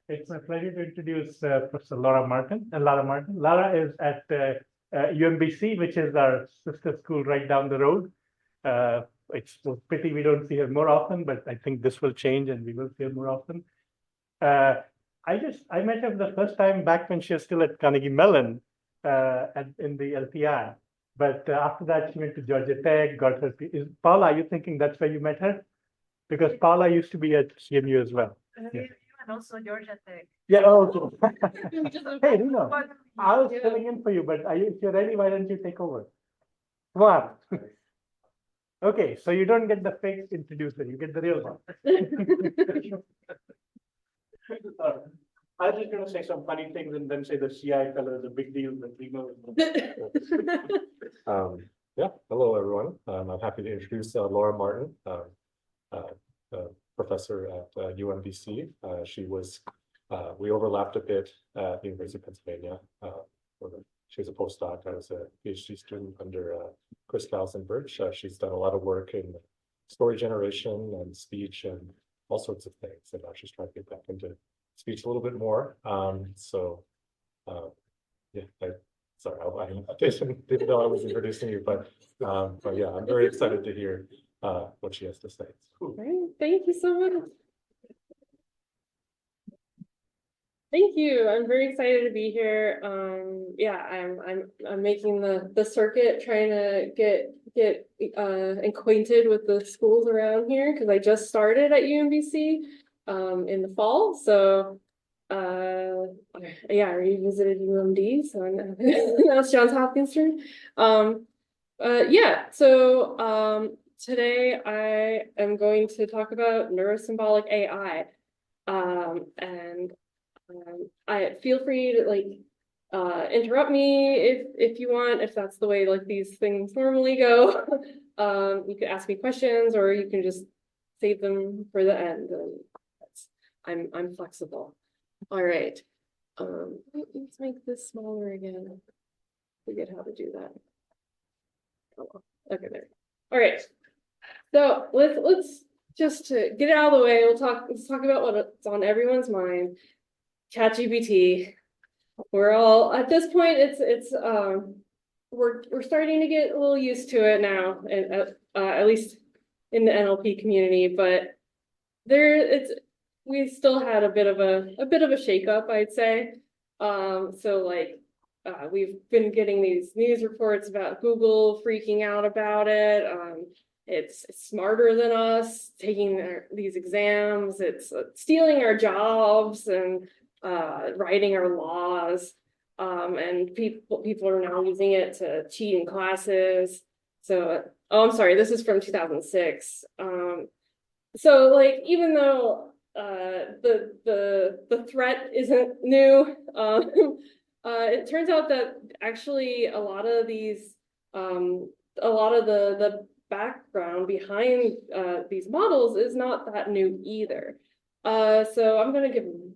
It's my pleasure to introduce Professor Laura Martin. Laura is at UMBC, which is our sister school right down the road. It's a pity we don't see her more often, but I think this will change and we will see her more often. I met her the first time back when she was still at Carnegie Mellon in the LPI. But after that, she went to Georgia Tech, got her. Paula, are you thinking that's where you met her? Because Paula used to be at CMU as well. Yeah. And also Georgia Tech. Yeah, oh, hey, Rino, I was filling in for you, but if you're ready, why don't you take over? Come on. Okay, so you don't get the fake introducer, you get the real one. I was just going to say some funny things and then say the CI fellow is a big deal, but Rino Yeah, hello everyone. I'm happy to introduce Laura Martin, professor at UMBC. We overlapped a bit at the University of Pennsylvania. She was a postdoc. I was a PhD student under Chris Kalsenberg. She's done a lot of work in story generation and speech and all sorts of things. And now she's trying to get back into speech a little bit more. Sorry, I didn't know I was introducing you, but yeah, I'm very excited to hear what she has to say. Great. Thank you so much. Thank you. I'm very excited to be here. Yeah, I'm making the circuit, trying to get acquainted with the schools around here because I just started at UMBC in the fall. So yeah, I revisited UMD, so now it's Johns Hopkins turn. Yeah, so today I am going to talk about neurosymbolic AI, and I feel free to interrupt me if you want, if that's the way these things normally go. You can ask me questions, or you can just save them for the end. And I'm flexible. All right. Let's make this smaller again. Forget how to do that. Oh, well. Okay, there. All right. So let's just to get it out of the way. Let's talk about what's on everyone's mind. ChatGPT. We're all at this point. We're starting to get a little used to it now, at least in the NLP community. But we still had a bit of a shakeup, I'd say. We've been getting these news reports about Google freaking out about it. It's smarter than us, taking these exams. It's stealing our jobs and writing our laws. And people are now using it to cheat in classes. So, I'm sorry, this is from 2006. Even though the threat isn't new, it turns out that actually a lot of the background behind these models is not that new either. So I'm going to give a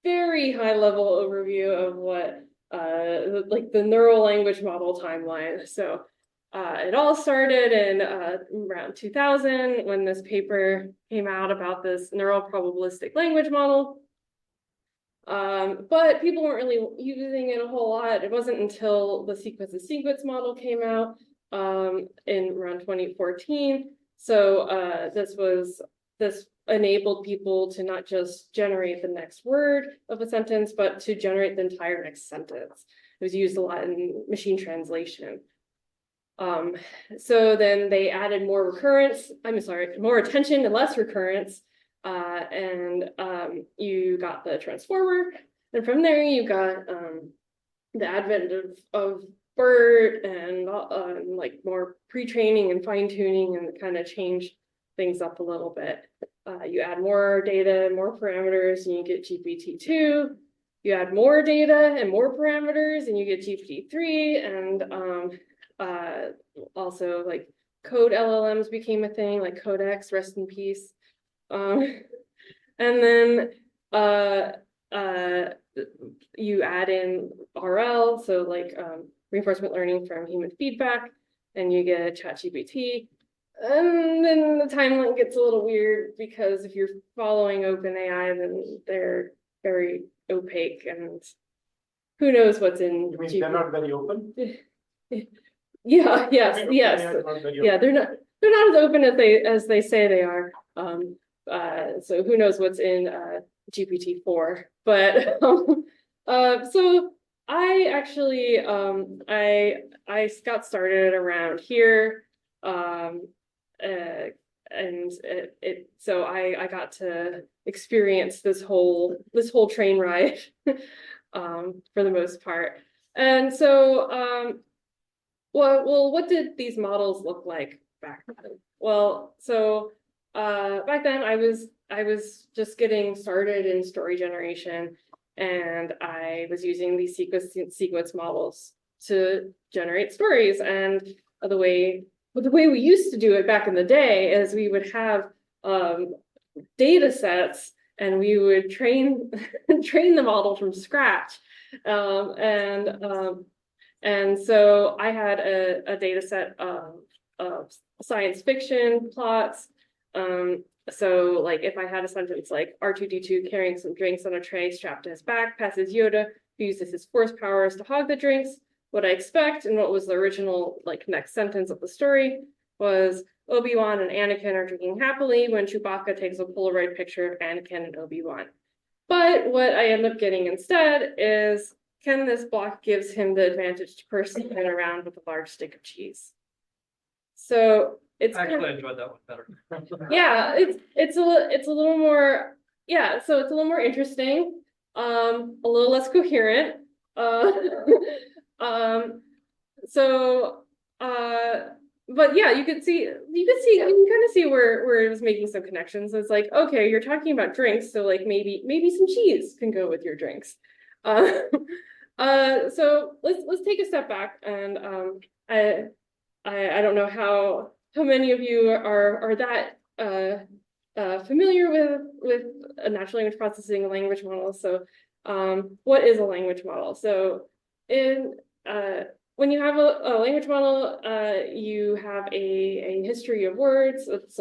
very high level overview of what the neural language model timeline. So it all started in around 2000 when this paper came out about this neural probabilistic language model. But people weren't really using it a whole lot. It wasn't until the sequence-to-sequence model came out in around 2014. So this enabled people to not just generate the next word of a sentence, but to generate the entire next sentence. It was used a lot in machine translation. So then they added more attention and less recurrence. You got the transformer, and from there you got the advent of BERT and more pre-training and fine-tuning, and kind of change things up a little bit. You add more data and more parameters, and you get GPT-2. You add more data and more parameters, and you get GPT-3. And also code LLMs became a thing, like Codex, rest in peace. And then you add in RL, so reinforcement learning from human feedback, and you get ChatGPT. And then the timeline gets a little weird because if you're following OpenAI, then they're very opaque, and who knows what's in You mean GPT. they're not very open? Yeah, yes, Okay, yes. they are not very Yeah, open. they're not as open as they say they are. So who knows what's in GPT-4. But so I actually I got started around here. And so I got to experience this whole train ride for the most part. And so well, what did these models look like back then? Well, so back then I was just getting started in story generation, and I was using these sequence models to generate stories. And the way we used to do it back in the day is we would have data sets, and we would train the model from scratch. And so I had a data set of science fiction plots. So like if I had a sentence like R2-D2 carrying some drinks on a tray strapped to his back, passes Yoda, who uses his force powers to hog the drinks, what I expect and what was the original like next sentence of the story was Obi-Wan and Anakin are drinking happily when Chewbacca takes a Polaroid picture of Anakin and Obi-Wan. But what I end up getting instead is, Ken, this block gives him the advantage to person around with a large stick of cheese. So it's Actually, I enjoyed that one better. yeah, it's a little more, yeah, so it's a little more interesting, a little less coherent. So but yeah, you can kind of see where it was making some connections. It's like, okay, you're talking about drinks, so like maybe some cheese can go with your drinks. So let's take a step back, and I don't know how many of you are that familiar with a natural language processing language model. So what is a language model? So in when you have a language model, you have a history of words with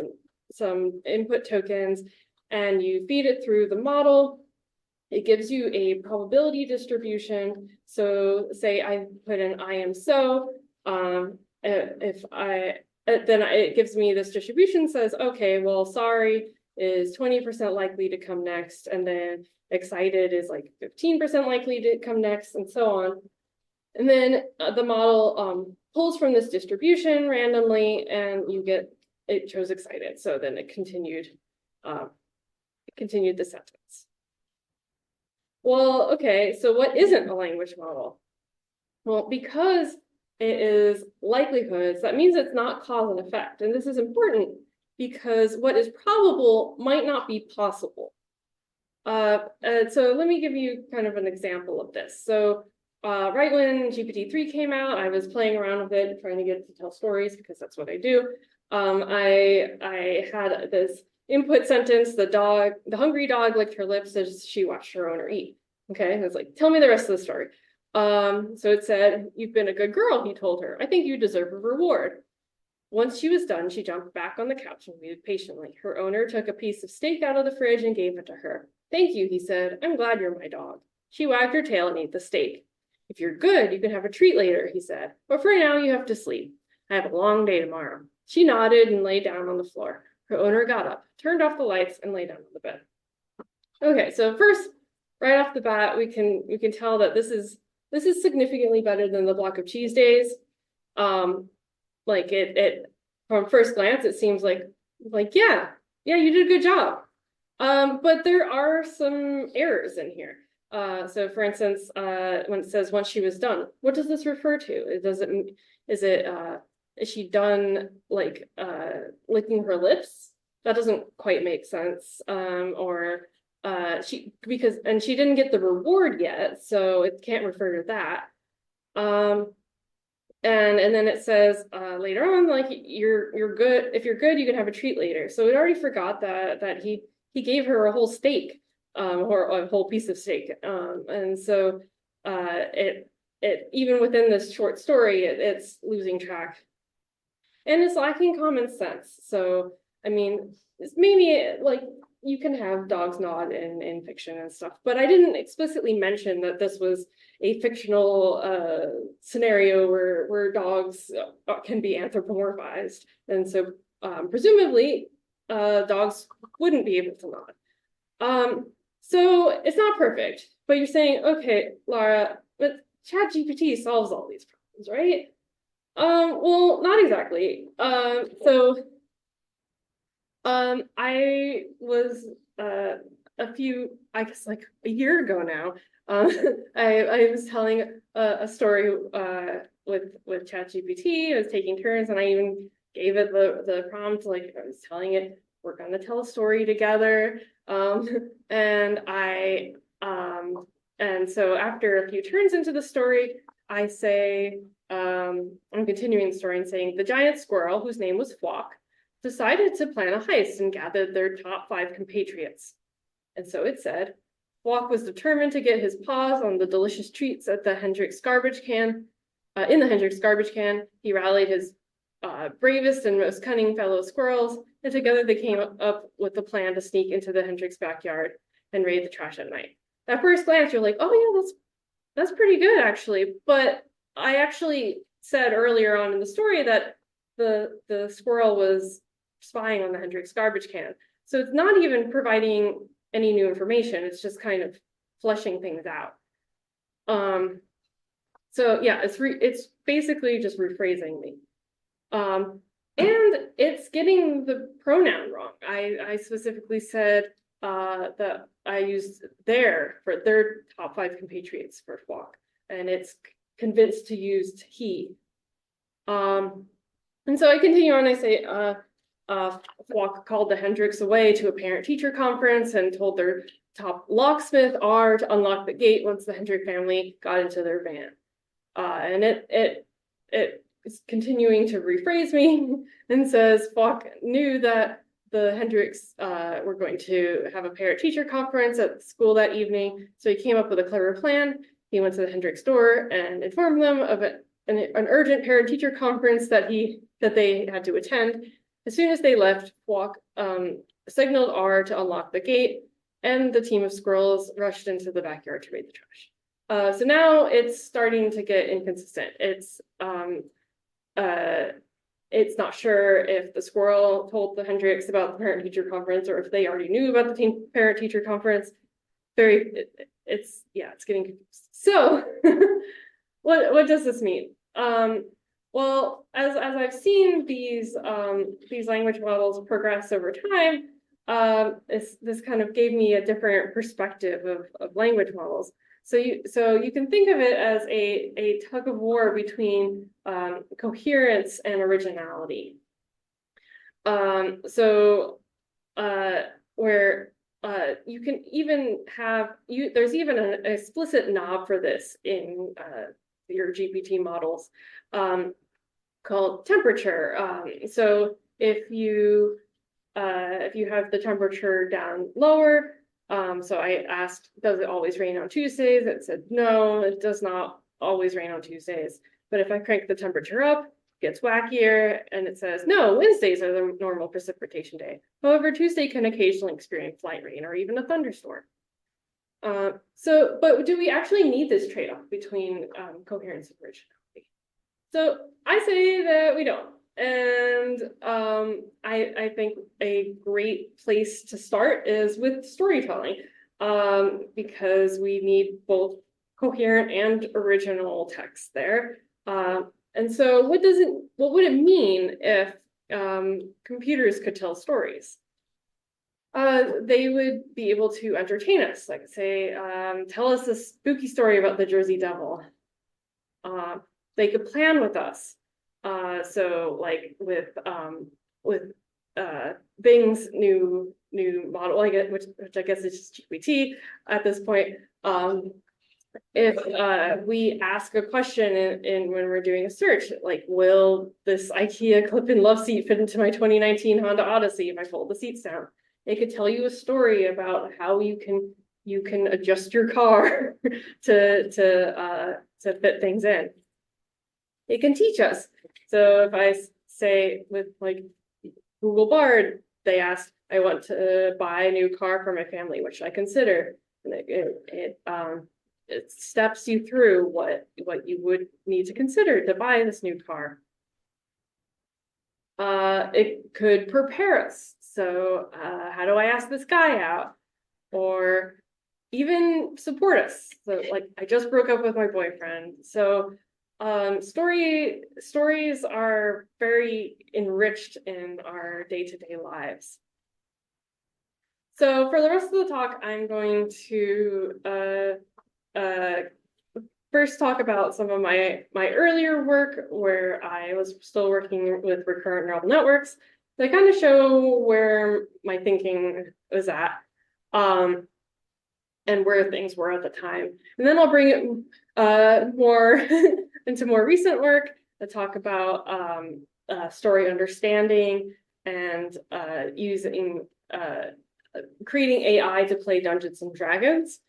some input tokens, and you feed it through the model. It gives you a probability distribution. So say I put in I am so, if then it gives me this distribution, says, okay, well, sorry is 20% likely to come next, and then excited is like 15% likely to come next, and so on. And then the model pulls from this distribution randomly, and it chose excited. So then it continued the sentence. Well, okay, so what isn't a language model? Well, because it is likelihoods, that means it's not cause and effect. And this is important because what is probable might not be possible. So let me give you kind of an example of this. So right when GPT-3 came out, I was playing around with it, trying to get it to tell stories because that's what I do. I had this input sentence, the hungry dog licked her lips as she watched her owner eat. Okay, and it's like, tell me the rest of the story. So it said, you've been a good girl, he told her. I think you deserve a reward. Once she was done, she jumped back on the couch and waited patiently. Her owner took a piece of steak out of the fridge and gave it to her. Thank you, he said. I'm glad you're my dog. She wagged her tail and ate the steak. If you're good, you can have a treat later, he said. But for now, you have to sleep. I have a long day tomorrow. She nodded and lay down on the floor. Her owner got up, turned off the lights, and lay down on the bed. Okay, so first, right off the bat, we can tell that this is significantly better than the block of cheese days. Like it from first glance, it seems like yeah, you did a good job. But there are some errors in here. So for instance, when it says once she was done, what does this refer to? Is she done like licking her lips? That doesn't quite make sense. Or she didn't get the reward yet, so it can't refer to that. And then it says later on, like you're good. If you're good, you can have a treat later. So it already forgot that he gave her a whole steak, or a whole piece of steak. And so it even within this short story, it's losing track, and it's lacking common sense. So I mean, it's maybe like you can have dogs nod in fiction and stuff, but I didn't explicitly mention that this was a fictional scenario where dogs can be anthropomorphized, and so presumably dogs wouldn't be able to nod. So it's not perfect, but you're saying, okay, Lara, but ChatGPT solves all these problems, right? Well, not exactly. I was I guess like a year ago now. I was telling a story with ChatGPT. I was taking turns, and I even gave it the prompt. Like I was telling it, we're gonna tell a story together. And so after a few turns into the story, I say, I'm continuing the story and saying, the giant squirrel, whose name was Flock, decided to plan a heist and gathered their top 5 compatriots. And so it said, Flock was determined to get his paws on the delicious treats at the Hendrix garbage can. In the Hendrix garbage can, he rallied his bravest and most cunning fellow squirrels, and together they came up with the plan to sneak into the Hendrix backyard and raid the trash at night. At first glance, you're like, oh yeah, that's pretty good actually. But I actually said earlier on in the story that the squirrel was spying on the Hendrix garbage can. So it's not even providing any new information. It's just kind of fleshing things out. So yeah, it's basically just rephrasing me. And it's getting the pronoun wrong. I specifically said that I used their for their top 5 compatriots for Flock, and it's convinced to use he. And so I continue on. I say, Flock called the Hendricks away to a parent-teacher conference and told their top locksmith R to unlock the gate once the Hendrick family got into their van. And it is continuing to rephrase me and says Flock knew that the Hendricks were going to have a parent-teacher conference at the school that evening, so he came up with a clever plan. He went to the Hendricks door and informed them of an urgent parent-teacher conference that they had to attend. As soon as they left, Flock signaled R to unlock the gate, and the team of squirrels rushed into the backyard to raid the trash. So now it's starting to get inconsistent. It's not sure if the squirrel told the Hendricks about the parent-teacher conference or if they already knew about the parent-teacher conference. It's getting confused. So what does this mean? Well, as I've seen these language models progress over time, this kind of gave me a different perspective of language models. So you can think of it as a tug of war between coherence and originality. Where you can even have there's even an explicit knob for this in your GPT models called temperature. So if you have the temperature down lower. So I asked, does it always rain on Tuesdays? It said, no, it does not always rain on Tuesdays. But if I crank the temperature up, it gets wackier, and it says, no, Wednesdays are the normal precipitation day. However, Tuesday can occasionally experience light rain or even a thunderstorm. But do we actually need this trade-off between coherence and originality? So I say that we don't. And I think a great place to start is with storytelling, because we need both coherent and original text there. And so what would it mean if computers could tell stories? They would be able to entertain us, like say, tell us a spooky story about the Jersey Devil. They could plan with us. So like with Bing's new model, which I guess is just GPT at this point. If we ask a question in when we're doing a search, like, will this IKEA clip-in love seat fit into my 2019 Honda Odyssey if I fold the seats down? It could tell you a story about how you can adjust your car to fit things in. It can teach us. So if I say with like Google Bard, they asked, I want to buy a new car for my family, what should I consider? And it steps you through what you would need to consider to buy this new car. It could prepare us. So how do I ask this guy out? Or even support us. So like I just broke up with my boyfriend. So stories are very enriched in our day-to-day lives. So for the rest of the talk, I'm going to first talk about some of my earlier work where I was still working with recurrent neural networks. They kind of show where my thinking was at. And where things were at the time. And then I'll bring it more into more recent work to talk about story understanding and using creating AI to play Dungeons and Dragons.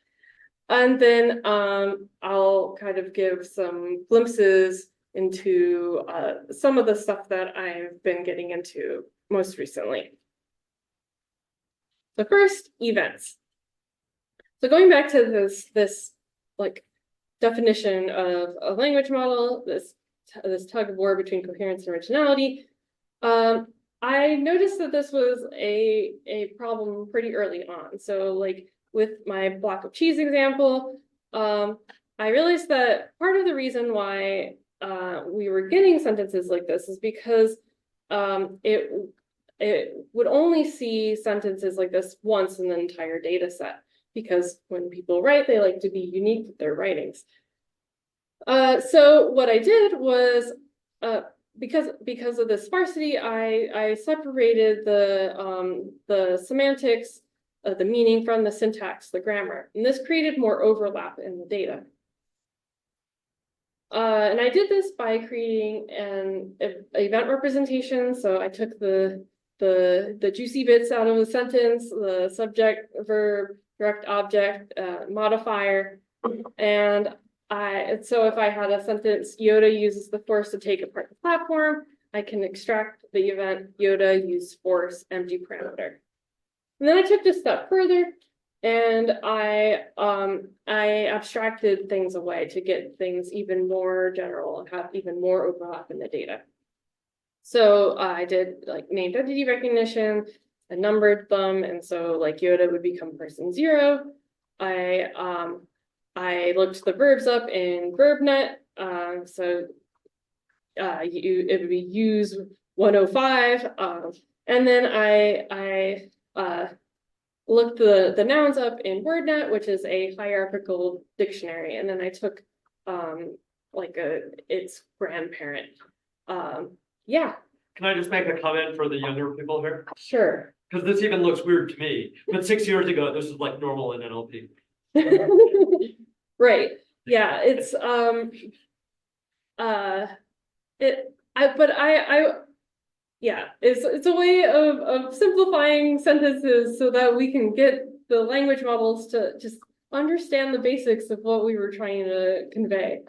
And then I'll kind of give some glimpses into some of the stuff that I've been getting into most recently. So first, events. So going back to this like definition of a language model, this tug of war between coherence and originality, I noticed that this was a problem pretty early on. So like with my block of cheese example, I realized that part of the reason why we were getting sentences like this is because it would only see sentences like this once in the entire data set. Because when people write, they like to be unique with their writings. So what I did was, because of the sparsity, I separated the semantics, the meaning from the syntax, the grammar, and this created more overlap in the data. And I did this by creating an event representation. So I took the juicy bits out of the sentence, the subject, verb, direct object, modifier, and so if I had a sentence, Yoda uses the force to take apart the platform, I can extract the event Yoda use force empty parameter. And then I took this step further, and I abstracted things away to get things even more general and have even more overlap in the data. So I did like named entity recognition. I numbered them, and so like Yoda would become person 0. I looked the verbs up in VerbNet, so it would be use 105, and then I looked the nouns up in WordNet, which is a hierarchical dictionary, and then I took like its grandparent. Yeah. Can I just make a comment for the younger people here? Sure. Because this even looks weird to me. But 6 years ago, this was like normal in NLP. Right. Yeah, it's yeah, it's a way of simplifying sentences so that we can get the language models to just understand the basics of what we were trying to convey.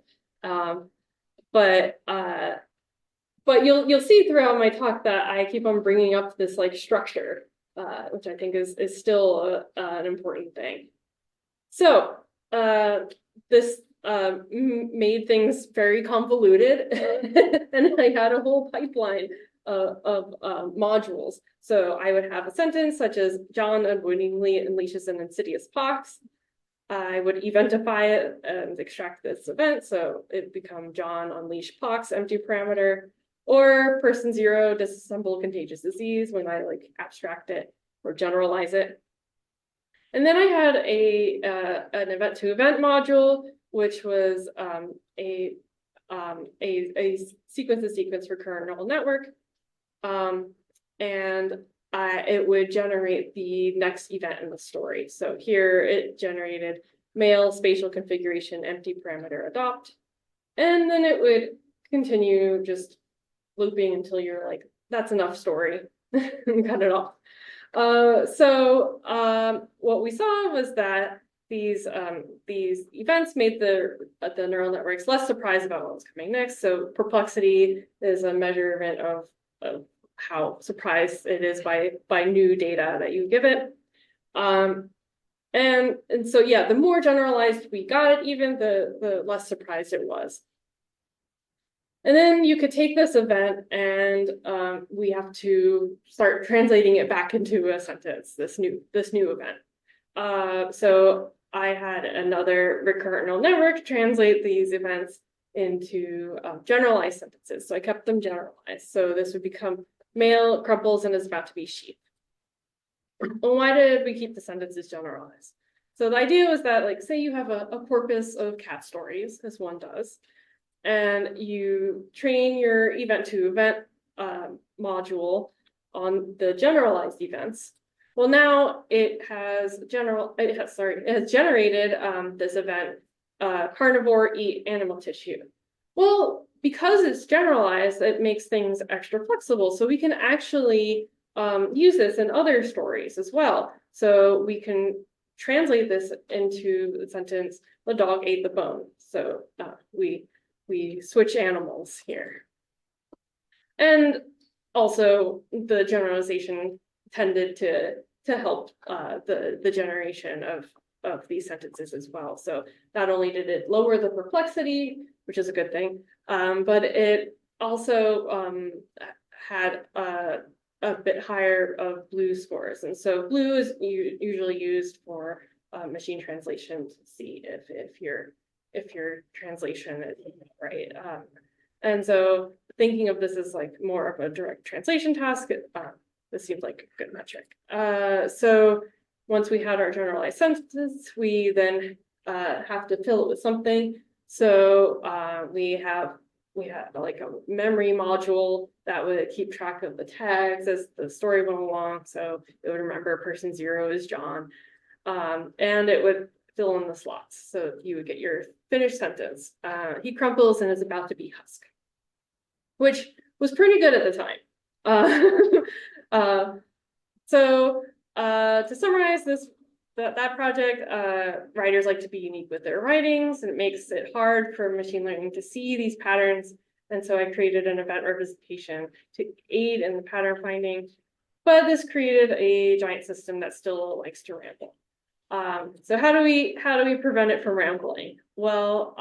But you'll see throughout my talk that I keep on bringing up this like structure, which I think is still an important thing. So this made things very convoluted, and I had a whole pipeline of modules. So I would have a sentence such as John unwittingly unleashes an insidious pox. I would eventify it and extract this event, so it become John unleash pox empty parameter, or person 0 disassemble contagious disease when I like abstract it or generalize it. And then I had an event to event module, which was a sequence to sequence recurrent neural network, and it would generate the next event in the story. So here it generated male spatial configuration empty parameter adopt, and then it would continue just looping until you're like, that's enough story, cut it off. So what we saw was that these events made the neural networks less surprised about what was coming next. So perplexity is a measurement of how surprised it is by new data that you give it. And so yeah, the more generalized we got it, even the less surprised it was. And then you could take this event and we have to start translating it back into a sentence, this new event. So I had another recurrent neural network translate these events into generalized sentences. So I kept them generalized. So this would become male crumples and is about to be sheep. Well, why did we keep the sentences generalized? So the idea was that, like, say you have a corpus of cat stories, as one does, and you train your event to event module on the generalized events. Well, now it has generated this event, carnivore eat animal tissue. Well, because it's generalized, it makes things extra flexible. So we can actually use this in other stories as well. So we can translate this into the sentence, the dog ate the bone. So we switch animals here. And also the generalization tended to help the generation of these sentences as well. So not only did it lower the perplexity, which is a good thing, but it also had a bit higher of blue scores. And so blue is usually used for machine translation to see if your translation is right. And so thinking of this as like more of a direct translation task, this seems like a good metric. So once we had our generalized sentences, we then have to fill it with something. So we had like a memory module that would keep track of the tags as the story went along. So it would remember person 0 is John, and it would fill in the slots. So you would get your finished sentence. He crumples and is about to be husk, which was pretty good at the time. So to summarize that project, writers like to be unique with their writings, and it makes it hard for machine learning to see these patterns. And so I created an event representation to aid in the pattern finding, but this created a giant system that still likes to ramble. So how do we prevent it from rambling? Well,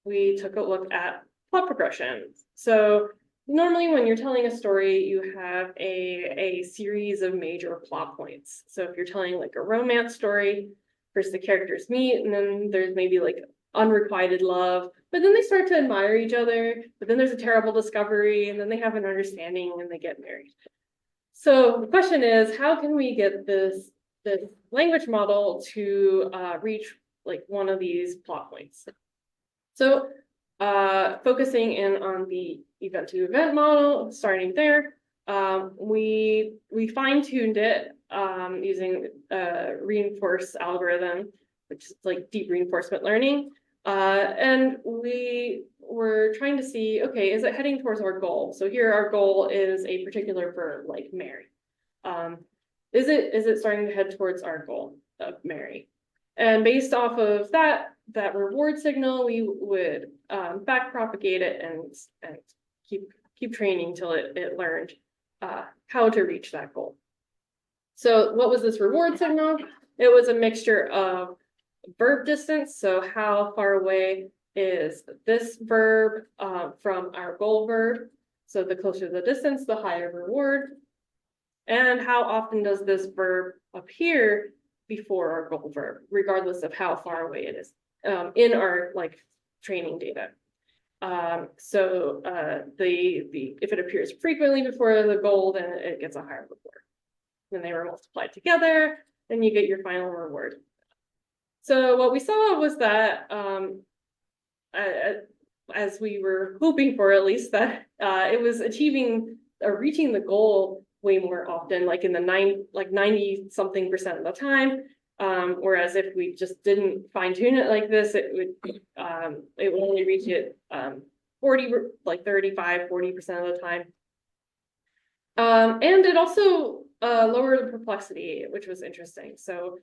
we took a look at plot progression. So normally when you're telling a story, you have a series of major plot points. So if you're telling like a romance story, first the characters meet, and then there's maybe like unrequited love, but then they start to admire each other, but then there's a terrible discovery, and then they have an understanding and they get married. So the question is, how can we get this language model to reach like one of these plot points? So focusing in on the event to event model, starting there, we fine-tuned it using a reinforced algorithm, which is like deep reinforcement learning. And we were trying to see, okay, is it heading towards our goal? So here our goal is a particular verb like marry. Is it starting to head towards our goal of marry? And based off of that reward signal, we would back propagate it and keep training till it learned how to reach that goal. So what was this reward signal? It was a mixture of verb distance, so how far away is this verb from our goal verb? So the closer the distance, the higher reward. And how often does this verb appear before our goal verb, regardless of how far away it is in our like training data. So if it appears frequently before the goal, then it gets a higher reward. When they were multiplied together, then you get your final reward. So what we saw was that as we were hoping for, at least, that it was achieving or reaching the goal way more often, like in the 90-something% of the time. Whereas if we just didn't fine tune it like this, it would only reach it 35-40% of the time. And it also lowered the perplexity, which was interesting. So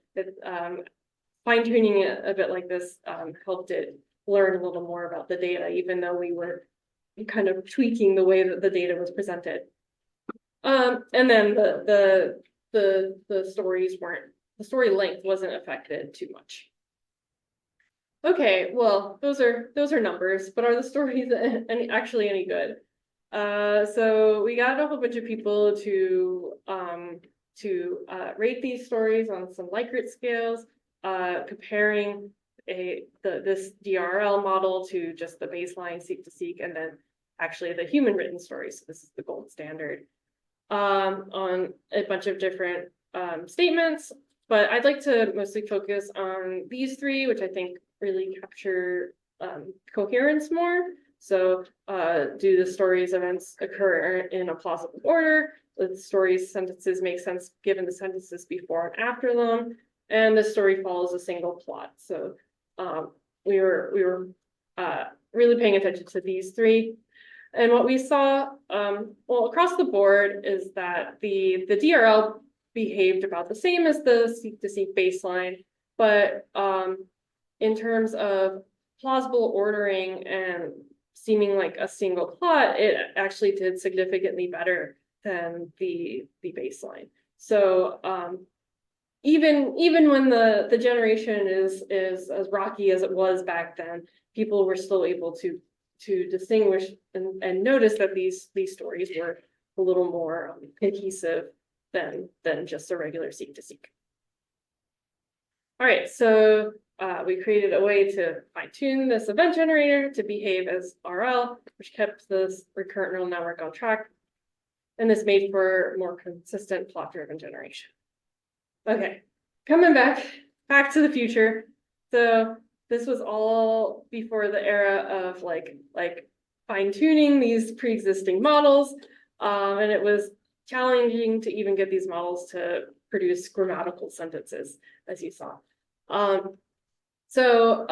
fine tuning it a bit like this helped it learn a little more about the data, even though we were kind of tweaking the way that the data was presented. And then the stories weren't, the story length wasn't affected too much. Okay, well, those are numbers, but are the stories actually any good? So we got a whole bunch of people to rate these stories on some Likert scales, comparing this DRL model to just the baseline seek-to-seek, and then actually the human written stories. So this is the gold standard, on a bunch of different statements. But I'd like to mostly focus on these three, which I think really capture coherence more. So do the stories events occur in a plausible order? The stories sentences make sense given the sentences before and after them, and the story follows a single plot. So we were really paying attention to these three. And what we saw, well, across the board is that the DRL behaved about the same as the seek-to-seek baseline, but in terms of plausible ordering and seeming like a single plot, it actually did significantly better than the baseline. So even when the generation is as rocky as it was back then, people were still able to distinguish and notice that these stories were a little more cohesive than just a regular seek-to-seek. All right, so we created a way to fine-tune this event generator to behave as RL, which kept this recurrent neural network on track. And this made for more consistent plot-driven generation. Okay, coming back to the future. So this was all before the era of like fine-tuning these pre-existing models. And it was challenging to even get these models to produce grammatical sentences, as you saw. So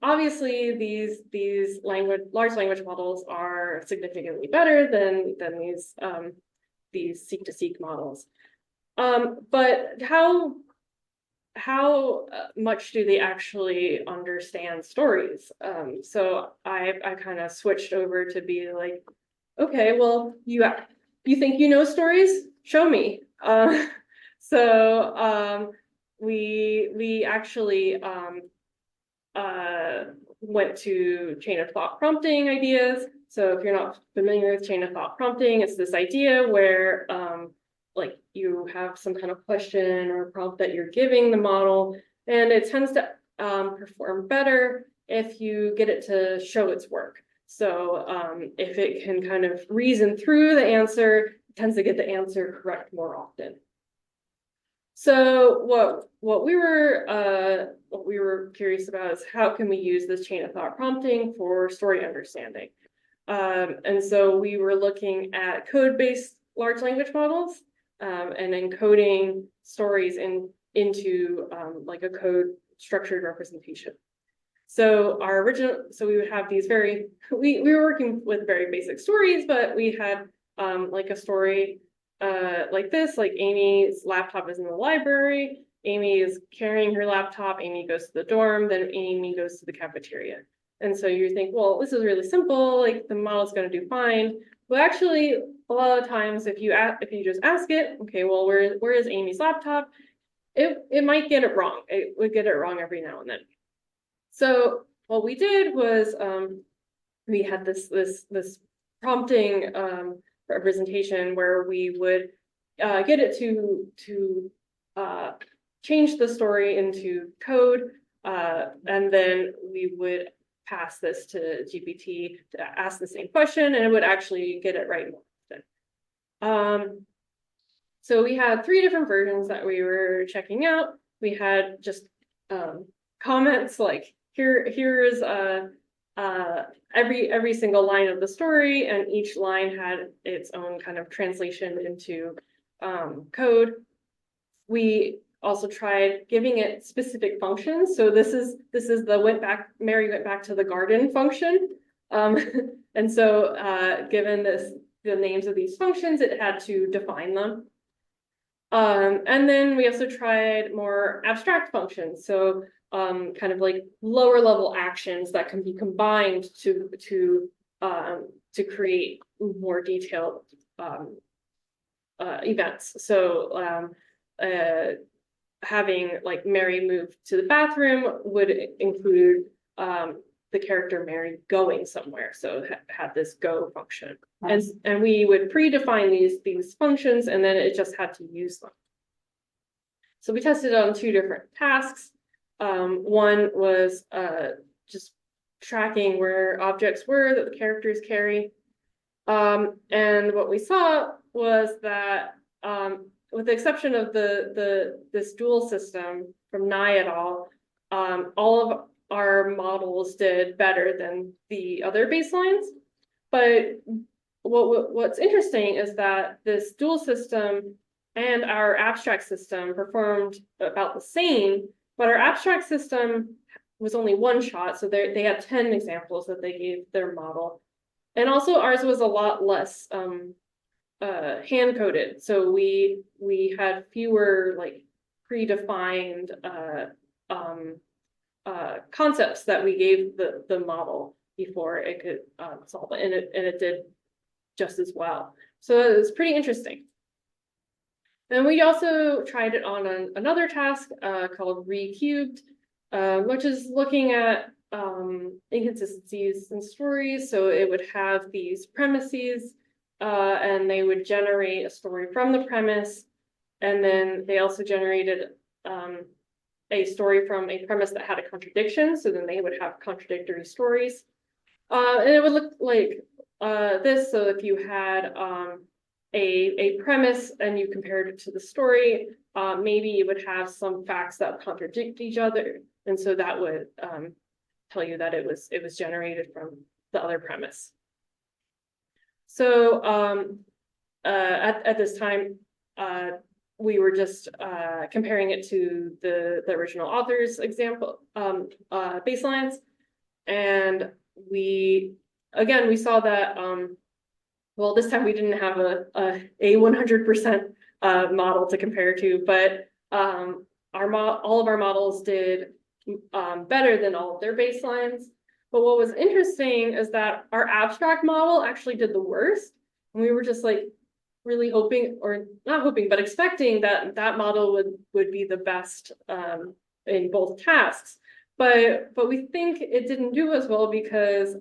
obviously these large language models are significantly better than these seek-to-seek models. But how much do they actually understand stories? So I kind of switched over to be like, okay, well, you think you know stories? Show me. So we actually went to chain of thought prompting ideas. So if you're not familiar with chain of thought prompting, it's this idea where like you have some kind of question or prompt that you're giving the model, and it tends to perform better if you get it to show its work. So if it can kind of reason through the answer, it tends to get the answer correct more often. So what we were curious about is how can we use this chain of thought prompting for story understanding? And so we were looking at code-based large language models and encoding stories into like a code structured representation. So we would have these we were working with very basic stories, but we had like a story like this, like Amy's laptop is in the library, Amy is carrying her laptop, Amy goes to the dorm, then Amy goes to the cafeteria. And so you think, well, this is really simple, like the model's going to do fine. Well, actually, a lot of times if you just ask it, okay, well, where is Amy's laptop? It might get it wrong. It would get it wrong every now and then. So what we did was we had this prompting representation where we would get it to change the story into code, and then we would pass this to GPT to ask the same question, and it would actually get it right more often. So we had 3 different versions that we were checking out. We had just comments like here is every single line of the story, and each line had its own kind of translation into code. We also tried giving it specific functions. So this is the Mary went back to the garden function. And so given the names of these functions, it had to define them. And then we also tried more abstract functions. So kind of like lower level actions that can be combined to to create more detailed events. So having like Mary move to the bathroom would include the character Mary going somewhere. So had this go function. And we would predefine these functions, and then it just had to use them. So we tested on 2 different tasks. One was just tracking where objects were that the characters carry. And what we saw was that with the exception of this dual system from Nye et al., all of our models did better than the other baselines. But what's interesting is that this dual system and our abstract system performed about the same, but our abstract system was only 1 shot, so they had 10 examples that they gave their model. And also ours was a lot less hand-coded. So we had fewer like predefined concepts that we gave the model before it could solve it, and it did just as well. So it was pretty interesting. And we also tried it on another task called Re-Cubed, which is looking at inconsistencies in stories. So it would have these premises, and they would generate a story from the premise. And then they also generated a story from a premise that had a contradiction. So then they would have contradictory stories. And it would look like this. So if you had a premise and you compared it to the story, maybe you would have some facts that contradict each other. And so that would tell you that it was generated from the other premise. So at this time, we were just comparing it to the original author's example baselines. And we saw that, well, this time we didn't have a 100% model to compare to, but all of our models did better than all of their baselines. But what was interesting is that our abstract model actually did the worst. And we were just like really hoping, or not hoping, but expecting that model would be the best in both tasks. But we think it didn't do as well because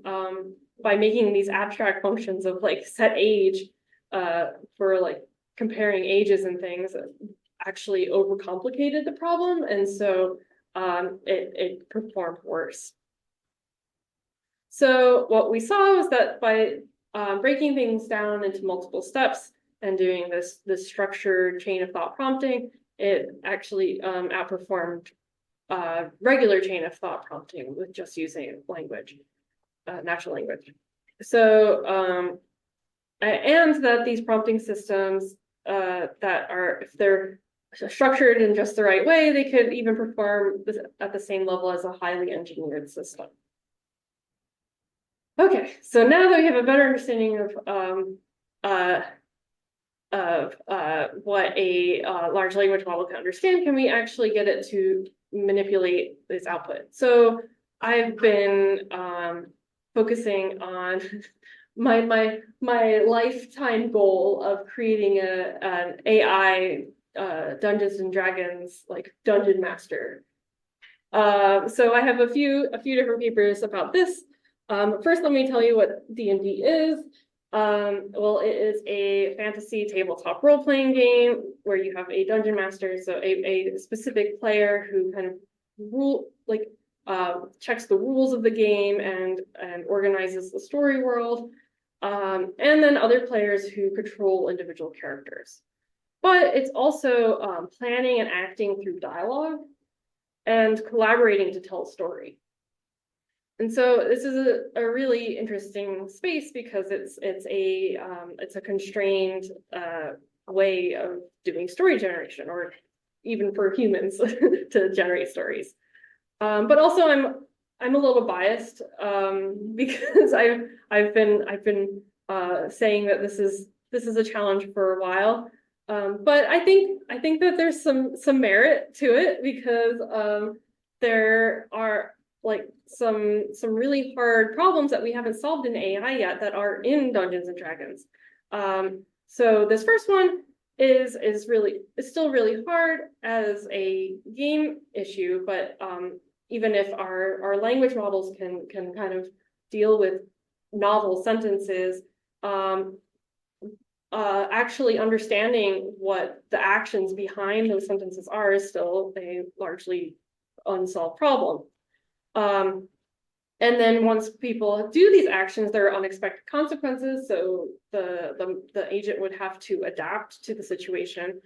by making these abstract functions of like set age for like comparing ages and things, actually overcomplicated the problem, and so it performed worse. So what we saw was that by breaking things down into multiple steps and doing this structured chain of thought prompting, it actually outperformed regular chain of thought prompting with just using language, natural language. So and that these prompting systems that are, if they're structured in just the right way, they could even perform at the same level as a highly engineered system. Okay, so now that we have a better understanding of what a large language model can understand, can we actually get it to manipulate its output? So I've been focusing on my lifetime goal of creating an AI Dungeons and Dragons like dungeon master. So I have a few different papers about this. First, let me tell you what D&D is. Well, it is a fantasy tabletop role-playing game where you have a dungeon master, so a specific player who kind of checks the rules of the game and organizes the story world, and then other players who control individual characters. But it's also planning and acting through dialogue and collaborating to tell a story. And so this is a really interesting space because it's a constrained way of doing story generation, or even for humans to generate stories. But also I'm a little biased because I've been saying that this is a challenge for a while. But I think that there's some merit to it because there are like some really hard problems that we haven't solved in AI yet that are in Dungeons and Dragons. So this first one is still really hard as a game issue, but even if our language models can kind of deal with novel sentences, actually understanding what the actions behind those sentences are is still a largely unsolved problem. And then once people do these actions, there are unexpected consequences. So the agent would have to adapt to the situation.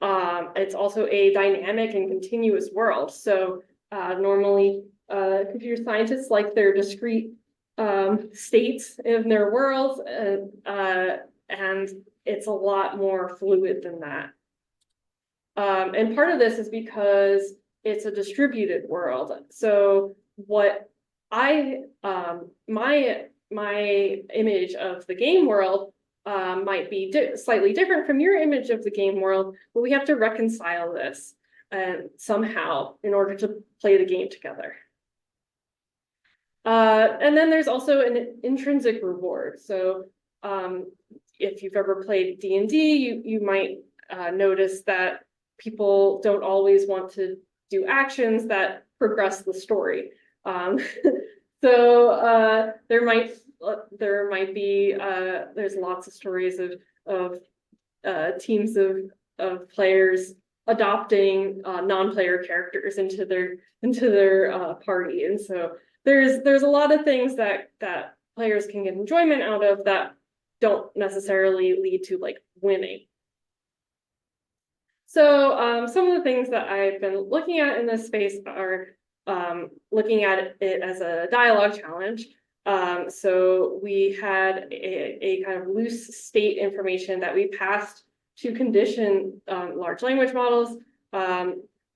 It's also a dynamic and continuous world. So normally computer scientists like their discrete states in their worlds, and it's a lot more fluid than that. And part of this is because it's a distributed world. So what my image of the game world might be slightly different from your image of the game world, but we have to reconcile this somehow in order to play the game together. And then there's also an intrinsic reward. So if you've ever played D&D, you might notice that people don't always want to do actions that progress the story. So there might be there's lots of stories of teams of players adopting non-player characters into their party, and so there's a lot of things that players can get enjoyment out of that don't necessarily lead to like winning. So some of the things that I've been looking at in this space are looking at it as a dialogue challenge. So we had a kind of loose state information that we passed to condition large language models.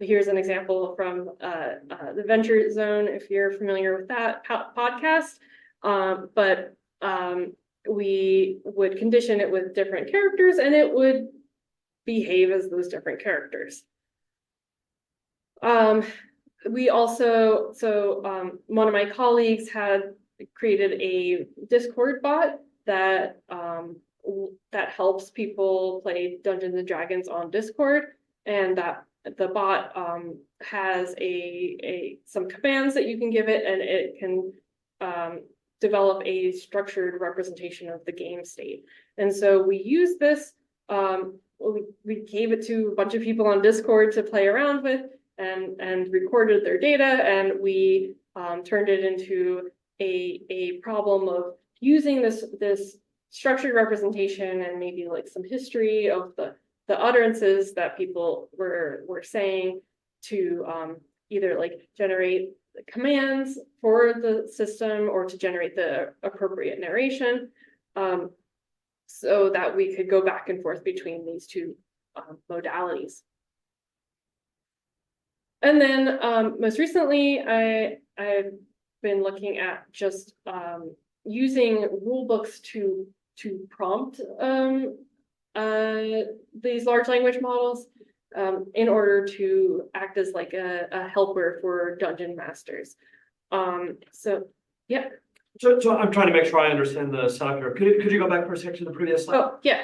Here's an example from the Venture Zone, if you're familiar with that podcast. But we would condition it with different characters, and it would behave as those different characters. We also, one of my colleagues had created a Discord bot that helps people play Dungeons and Dragons on Discord, and that the bot has some commands that you can give it, and it can develop a structured representation of the game state. And so we use this. We gave it to a bunch of people on Discord to play around with, and recorded their data, and we turned it into a problem of using this structured representation and maybe like some history of the utterances that people were saying to either like generate the commands for the system or to generate the appropriate narration, so that we could go back and forth between these two modalities. And then most recently, I've been looking at just using rule books to prompt these large language models in order to act as like a helper for dungeon masters. So yeah. So I'm trying to make sure I understand the setup here. Could you go back for a second to the previous slide? Oh, yeah.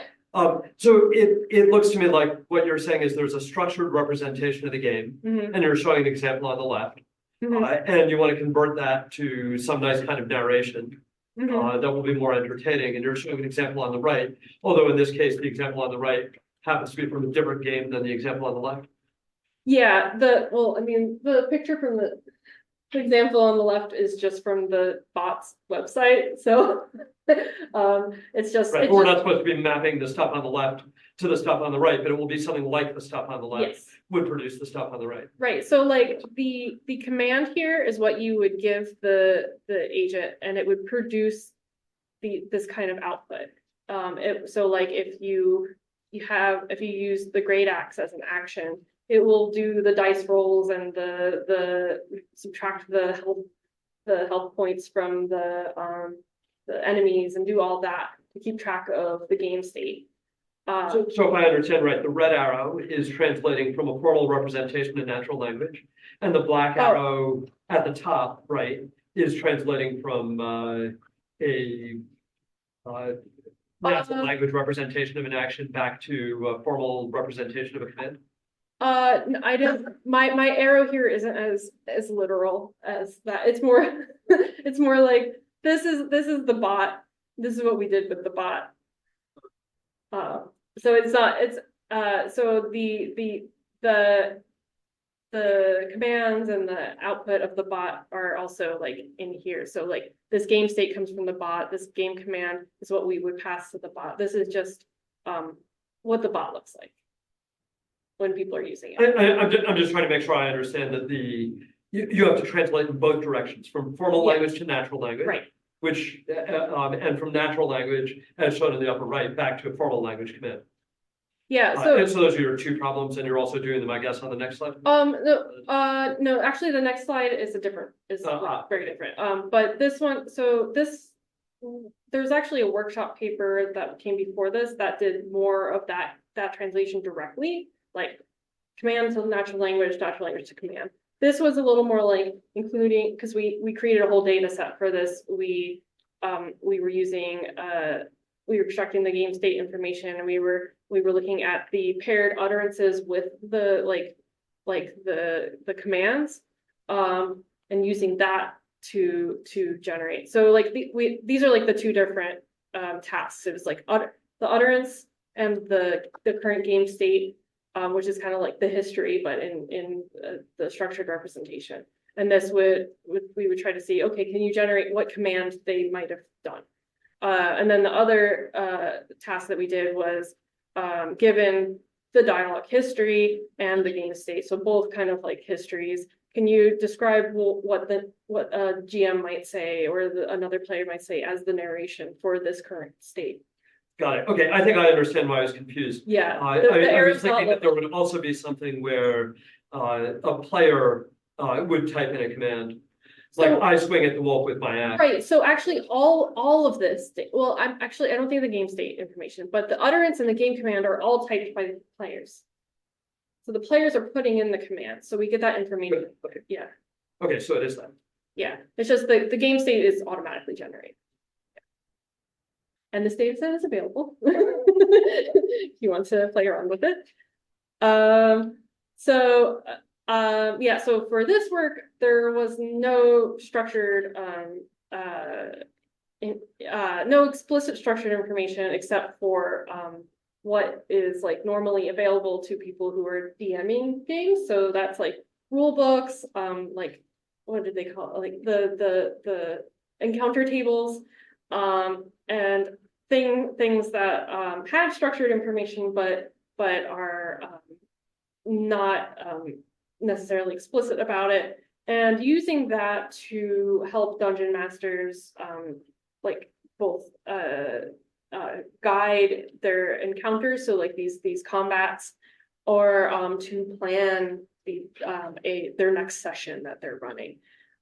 So it looks to me like what you're saying is there's a structured representation of the game, and you're showing an example on the left, and you want to convert that to some nice kind of narration that will be more entertaining, and you're showing an example on the right, although in this case, the example on the right happens to be from a different game than the example on the left. Yeah, the picture from the example on the left is just from the bot's website, so it's just right. We're not supposed to be mapping the stuff on the left to the stuff on the right, but it will be something like the stuff on the left. Yes. Would produce the stuff on the right. Right. So like the command here is what you would give the agent, and it would produce this kind of output. So like if you use the great axe as an action, it will do the dice rolls and the subtract the health points from the enemies and do all that to keep track of the game state. So if I understand right, the red arrow is translating from a formal representation in natural language, and the black arrow at the top, right, is translating from a natural language representation of an action back to a formal representation of a command. I don't. My arrow here isn't as literal as that. It's more it's more like this is the bot. This is what we did with the bot. So it's not. It's so the commands and the output of the bot are also like in here. So like this game state comes from the bot. This game command is what we would pass to the bot. This is just what the bot looks like when people are using it. I'm just trying to make sure I understand that you have to translate in both directions, from formal language to natural language. Right. Which, and from natural language, as shown in the upper right, back to a formal language command. Yeah, and so those are your two problems, and you're also doing them, I guess, on the next slide? No, actually the next slide is very different. But this one, so there's actually a workshop paper that came before this that did more of that translation directly, like command to natural language to command. This was a little more like including, because we created a whole data set for this. We were using we were extracting the game state information, and we were looking at the paired utterances with the the commands, and using that to generate. So like these are like the two different tasks. It was like the utterance and the current game state, which is kind of like the history, but in the structured representation. And this we would try to see, okay, can you generate what command they might have done? And then the other task that we did was given the dialogue history and the game state, so both kind of like histories, can you describe what a GM might say or another player might say as the narration for this current state? Got it. Okay, I think I understand why I was confused. Yeah, I was thinking that there would also be something where a player would type in a command, like I swing at the wolf with my axe. Right. So actually, all of this. Well, I don't think the game state information, but the utterance and the game command are all typed by the players. So the players are putting in the command, so we get that information. Okay. Yeah. Okay, so it is that. Yeah, it's just the game state is automatically generated. And this data set is available if you want to play around with it. So for this work, there was no structured, no explicit structured information except for what is like normally available to people who are DMing games. So that's like rule books, like what did they call it? Like the encounter tables, and things that have structured information but are not necessarily explicit about it, and using that to help dungeon masters like both guide their encounters, so like these combats, or to plan their next session that they're running.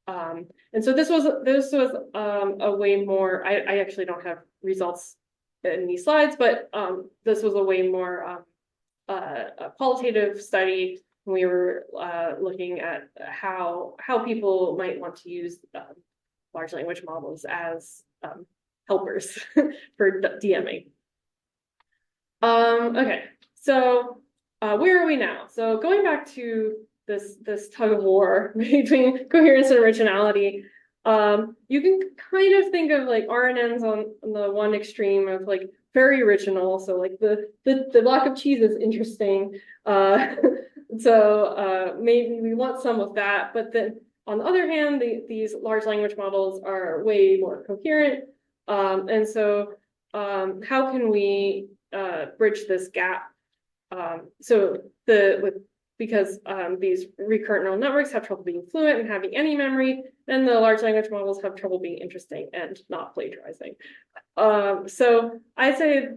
And so this was a way more, I actually don't have results in these slides, but this was a way more a qualitative study. We were looking at how people might want to use large language models as helpers for DMing. Okay, so where are we now? So going back to this tug of war between coherence and originality, you can kind of think of like RNNs on the one extreme of like very original, so like the block of cheese is interesting, so maybe we want some of that. But then on the other hand, these large language models are way more coherent, and so how can we bridge this gap? Because these recurrent neural networks have trouble being fluent and having any memory, and the large language models have trouble being interesting and not plagiarizing. So I'd say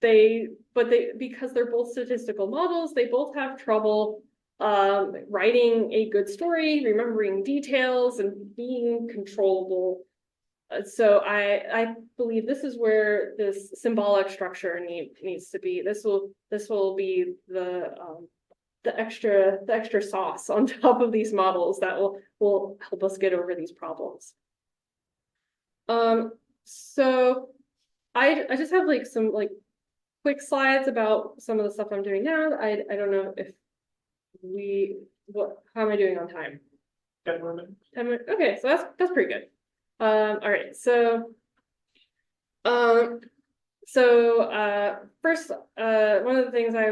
because they're both statistical models, they both have trouble writing a good story, remembering details, and being controllable so I believe this is where this symbolic structure needs to be. This will be the extra sauce on top of these models that will help us get over these problems. So I just have like some like quick slides about some of the stuff I'm doing now. I don't know if how am I doing on time? 10 more minutes. 10 minutes. Okay, so that's pretty good. All right, so first, one of the things I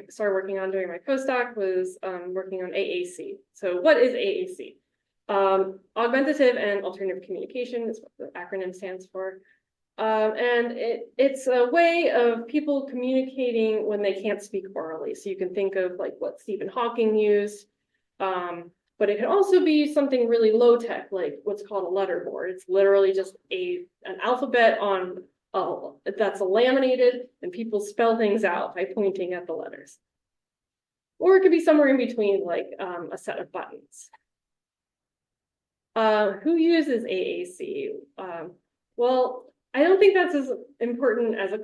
started working on during my postdoc was working on AAC. So what is AAC? Augmentative and alternative communication is what the acronym stands for. And it's a way of people communicating when they can't speak orally. So you can think of like what Stephen Hawking used. But it can also be something really low tech, like what's called a letterboard. It's literally just an alphabet on that's laminated, and people spell things out by pointing at the letters. Or it could be somewhere in between, like a set of buttons. Who uses AAC? Well, I don't think that's as important as a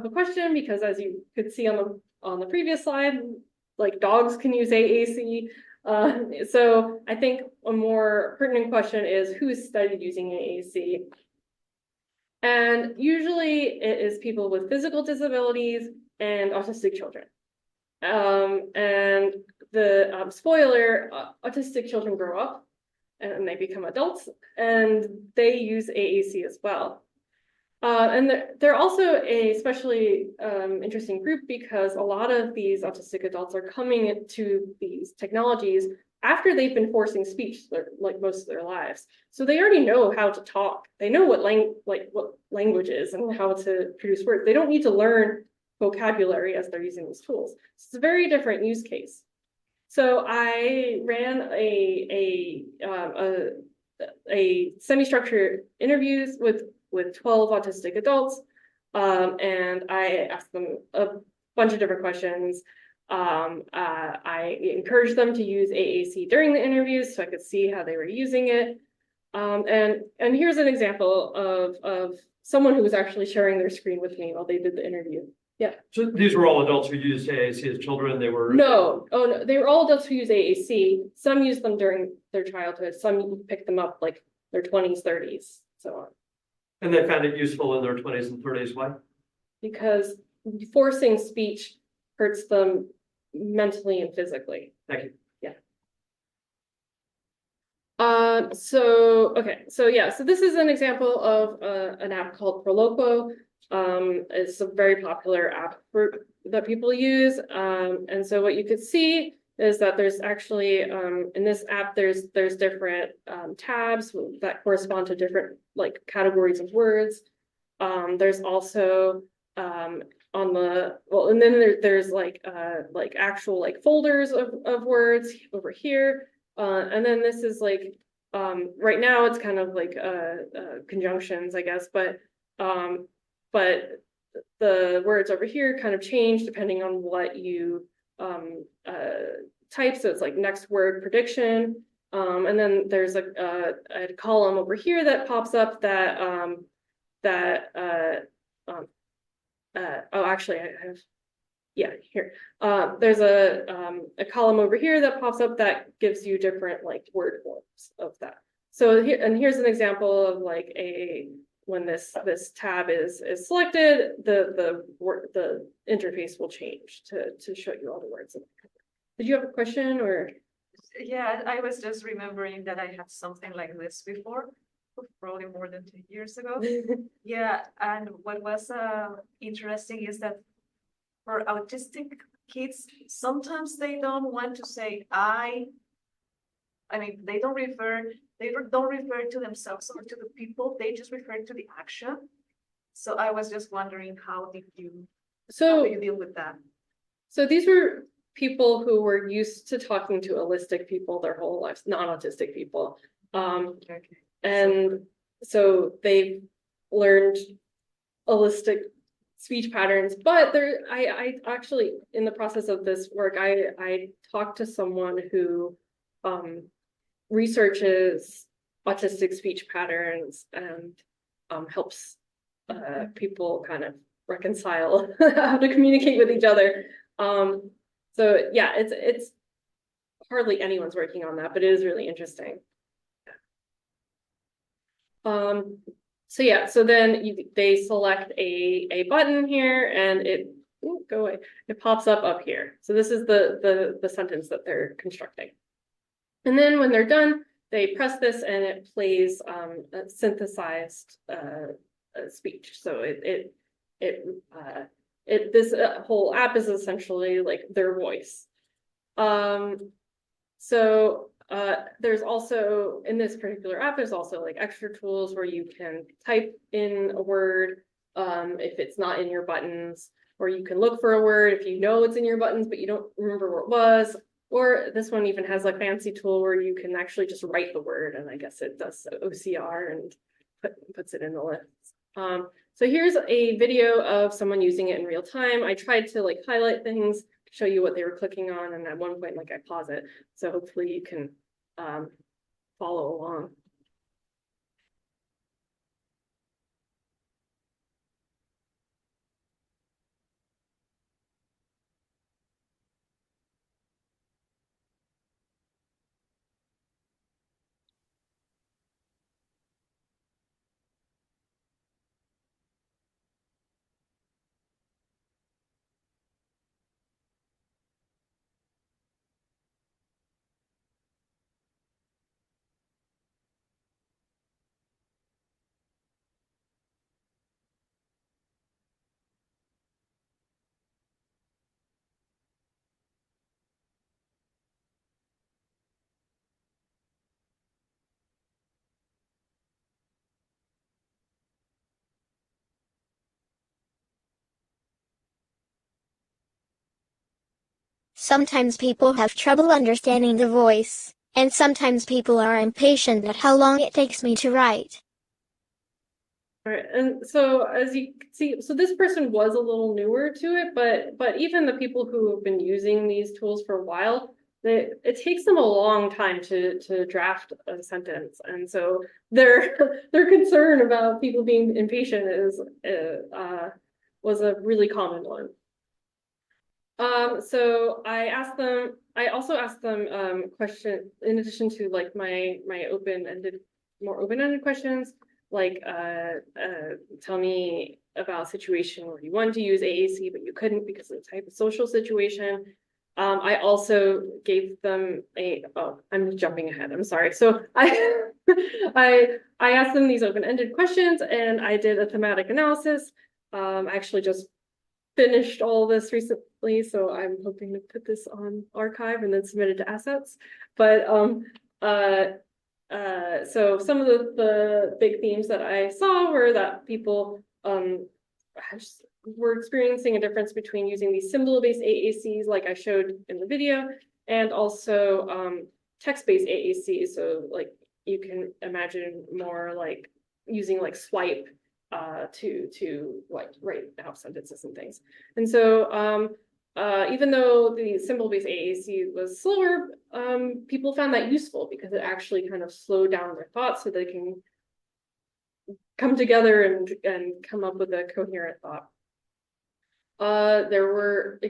question, because as you could see on the previous slide, like dogs can use AAC. So I think a more pertinent question is who's studied using AAC? And usually it is people with physical disabilities and autistic children. And the spoiler, autistic children grow up and they become adults, and they use AAC as well. And they're also a especially interesting group, because a lot of these autistic adults are coming into these technologies after they've been forcing speech like most of their lives. So they already know how to talk. They know what language is and how to produce words. They don't need to learn vocabulary as they're using these tools. So it's a very different use case. So I ran a semi-structured interviews with 12 autistic adults, and I asked them a bunch of different questions. I encouraged them to use AAC during the interviews so I could see how they were using it. And here's an example of someone who was actually sharing their screen with me while they did the interview. Yeah. So these were all adults who used AAC as children. They were no, they were all adults who use AAC. Some used them during their childhood. Some picked them up like their 20s, 30s, so on. And they found it useful in their 20s and 30s. Why? Because forcing speech hurts them mentally and physically. Thank you. Yeah. So this is an example of an app called Proloquo. It's a very popular app that people use. And so what you could see is that there's actually in this app there's different tabs that correspond to different like categories of words. There's also and then there's like actual like folders of words over here. And then this is like right now it's kind of like conjunctions, I guess, but the words over here kind of change depending on what you type. So it's like next word prediction. And then there's a column over here that pops up that actually I have, yeah, here. There's a column over here that pops up that gives you different like word forms of that. So here's an example of like when this tab is selected, the interface will change to show you all the words. Did you have a question or? Yeah, I was just remembering that I had something like this before, probably more than 2 years ago. Yeah, and what was interesting is that for autistic kids, sometimes they don't want to say I mean, they don't refer to themselves or to the people, they just refer to the action. So I was just wondering, how do you deal with that? So these were people who were used to talking to allistic people their whole lives, non-autistic people. Okay. And so they've learned allistic speech patterns, but I actually, in the process of this work, I talked to someone who researches autistic speech patterns and helps people kind of reconcile how to communicate with each other. So yeah, it's hardly anyone's working on that, but it is really interesting. So yeah, so then they select a button here, and it go away. It pops up here. So this is the sentence that they're constructing. And then when they're done, they press this, and it plays a synthesized speech. So this whole app is essentially like their voice. There's also, in this particular app, there's also like extra tools where you can type in a word if it's not in your buttons, or you can look for a word if you know it's in your buttons, but you don't remember where it was. Or this one even has a fancy tool where you can actually just write the word, and I guess it does OCR and puts it in the list. So here's a video of someone using it in real time. I tried to like highlight things, show you what they were clicking on, and at one point like I pause it. So hopefully you can follow along. Sometimes people have trouble understanding the voice, and sometimes people are impatient at how long it takes me to write. All right, and so as you can see, so this person was a little newer to it, but even the people who have been using these tools for a while, it takes them a long time to draft a sentence, and so their concern about people being impatient was a really common one. So I also asked them question in addition to like my more open-ended questions, like tell me about a situation where you wanted to use AAC but you couldn't because of the type of social situation. I also gave them I'm jumping ahead, I'm sorry. So I asked them these open-ended questions, and I did a thematic analysis. I actually just finished all this recently, so I'm hoping to put this on archive and then submit it to assets. But so some of the big themes that I saw were that people were experiencing a difference between using these symbol-based AACs, like I showed in the video, and also text-based AACs. So like you can imagine more like using like swipe to like write out sentences and things. And so even though the symbol-based AAC was slower, people found that useful because it actually kind of slowed down their thoughts so they can come together and come up with a coherent thought. There were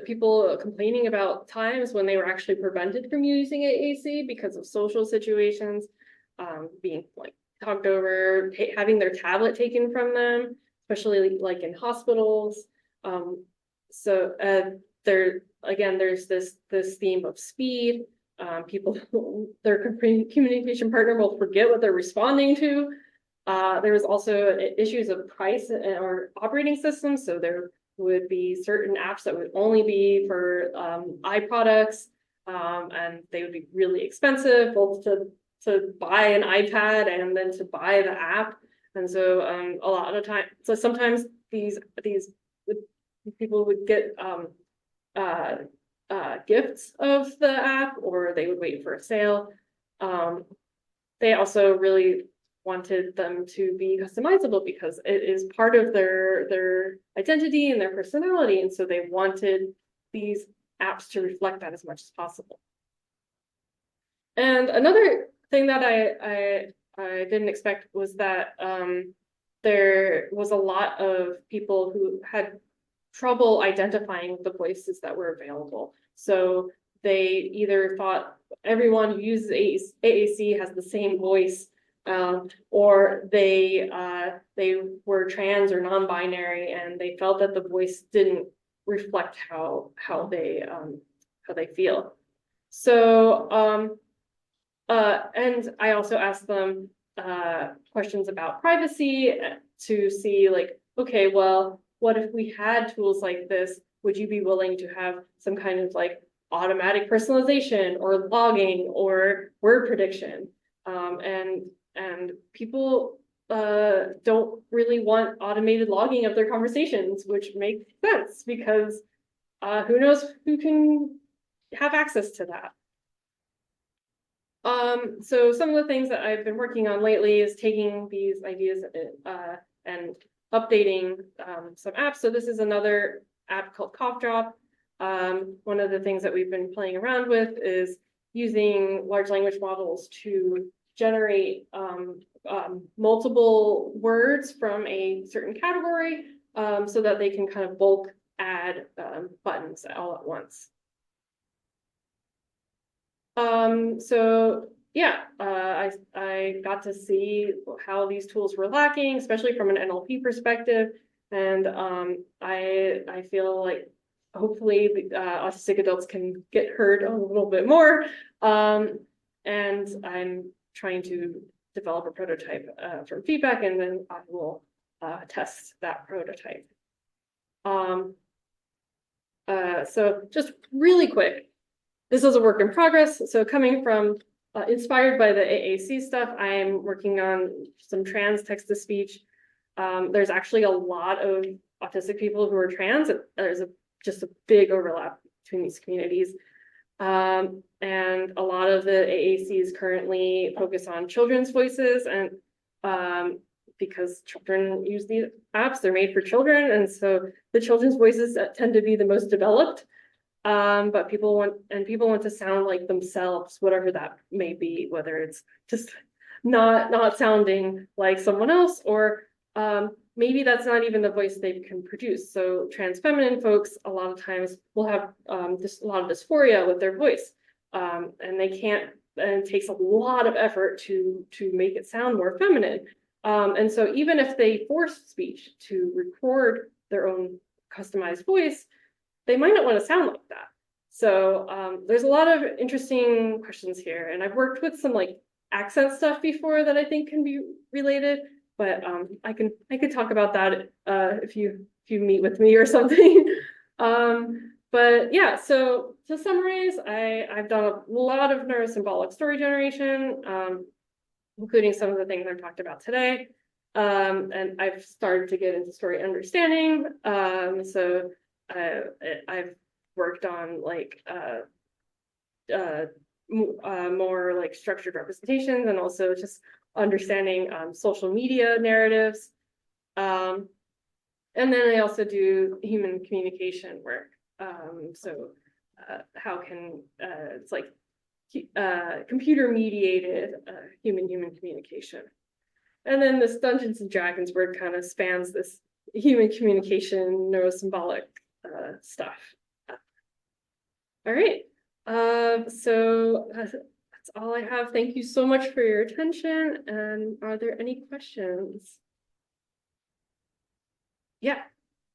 people complaining about times when they were actually prevented from using AAC because of social situations, being like talked over, having their tablet taken from them, especially like in hospitals. So there's this theme of speed. People, their communication partner will forget what they're responding to. There was also issues of price or operating systems. So there would be certain apps that would only be for iProducts, and they would be really expensive, both to buy an iPad and then to buy the app. And so a lot of time, so sometimes these people would get gifts of the app, or they would wait for a sale. They also really wanted them to be customizable because it is part of their identity and their personality. And so they wanted these apps to reflect that as much as possible. And another thing that I didn't expect was that there was a lot of people who had trouble identifying the voices that were available. So they either thought everyone who uses AAC has the same voice, or they were trans or non-binary, and they felt that the voice didn't reflect how they feel. So and I also asked them questions about privacy to see, like, okay, well, what if we had tools like this? Would you be willing to have some kind of like automatic personalization or logging or word prediction? And people don't really want automated logging of their conversations, which makes sense because who knows who can have access to that. So some of the things that I've been working on lately is taking these ideas and updating some apps. So this is another app called Cough Drop. One of the things that we've been playing around with is using large language models to generate multiple words from a certain category, so that they can kind of bulk add buttons all at once. So yeah, I got to see how these tools were lacking, especially from an NLP perspective, and I feel like hopefully autistic adults can get heard a little bit more, and I'm trying to develop a prototype from feedback, and then I will test that prototype. So just really quick, this is a work in progress. So coming from inspired by the AAC stuff, I'm working on some trans text-to-speech. There's actually a lot of autistic people who are trans. There's just a big overlap between these communities. And a lot of the AACs currently focus on children's voices, and because children use these apps, they're made for children, and so the children's voices tend to be the most developed. But people want to sound like themselves, whatever that may be, whether it's just not sounding like someone else, or maybe that's not even the voice they can produce. So trans feminine folks a lot of times will have just a lot of dysphoria with their voice, and they can't. And it takes a lot of effort to make it sound more feminine. And so even if they force speech to record their own customized voice, they might not want to sound like that. So there's a lot of interesting questions here, and I've worked with some like accent stuff before that I think can be related, but I could talk about that if you meet with me or something. But yeah, so to summarize, I've done a lot of neurosymbolic story generation, including some of the things I've talked about today. And I've started to get into story understanding. So I've worked on like more like structured representations, and also just understanding social media narratives. And then I also do human communication work. So how can it's like computer mediated human communication. And then this Dungeons and Dragons work kind of spans this human communication, neurosymbolic stuff. All right, so that's all I have. Thank you so much for your attention. And are there any questions? Yeah.